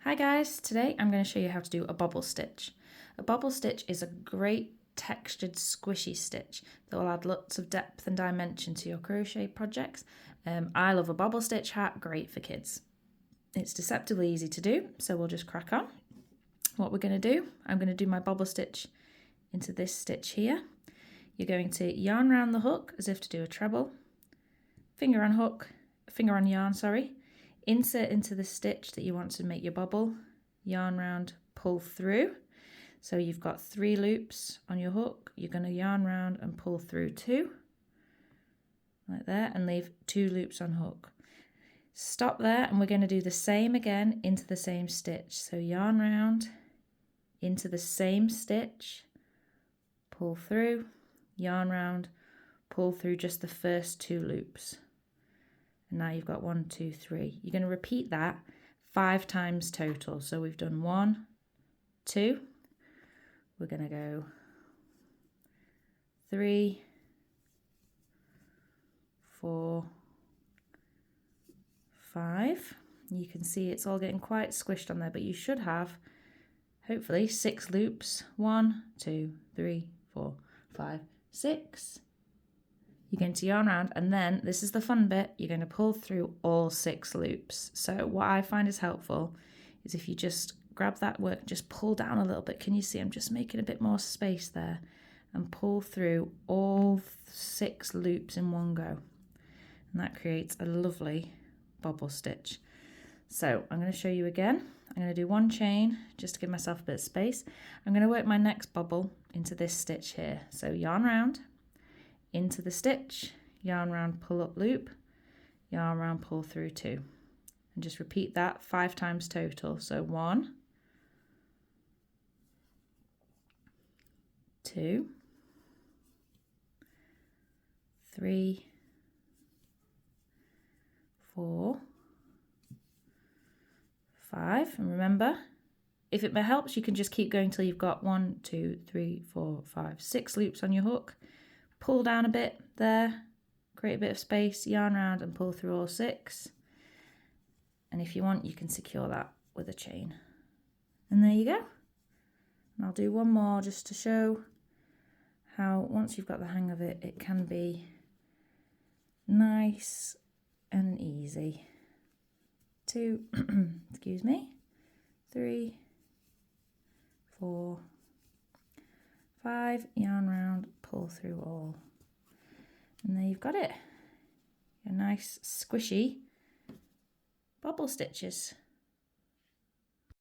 Hi guys, today I'm going to show you how to do a bobble stitch. A bobble stitch is a great textured squishy stitch that will add lots of depth and dimension to your crochet projects. I love a bobble stitch hat, great for kids. It's deceptively easy to do, so we'll just crack on. What we're going to do, I'm going to do my bobble stitch into this stitch here. You're going to yarn around the hook as if to do a treble, finger on yarn, insert into the stitch that you want to make your bobble, yarn round, pull through. So you've got 3 loops on your hook, you're going to yarn round and pull through 2, like that, and leave 2 loops on hook. Stop there and we're going to do the same again into the same stitch. So yarn round, into the same stitch, pull through, yarn round, pull through just the first 2 loops. And now you've got 1, 2, 3. You're going to repeat that 5 times total. So we've done 1, 2. We're going to go 3, 4, 5. You can see it's all getting quite squished on there, but you should have hopefully 6 loops. 1, 2, 3, 4, 5, 6. You're going to yarn around, and then this is the fun bit, you're going to pull through all 6 loops. So what I find is helpful is if you just grab that work, just pull down a little bit. Can you see I'm just making a bit more space there, and pull through all 6 loops in one go, and that creates a lovely bobble stitch. So I'm going to show you again. I'm going to do 1 chain just to give myself a bit of space. I'm going to work my next bobble into this stitch here. So yarn round, into the stitch, yarn round, pull up loop, yarn round, pull through 2, and just repeat that 5 times total. So 1, 2, 3, 4, 5, and remember, if it helps, you can just keep going till you've got 1, 2, 3, 4, 5, 6 loops on your hook. Pull down a bit there, create a bit of space, yarn around and pull through all 6. And if you want, you can secure that with a chain. And there you go. And I'll do one more just to show how once you've got the hang of it, it can be nice and easy. 2, excuse me, 3, 4, 5, yarn round, pull through all, and there you've got it, your nice squishy bobble stitches.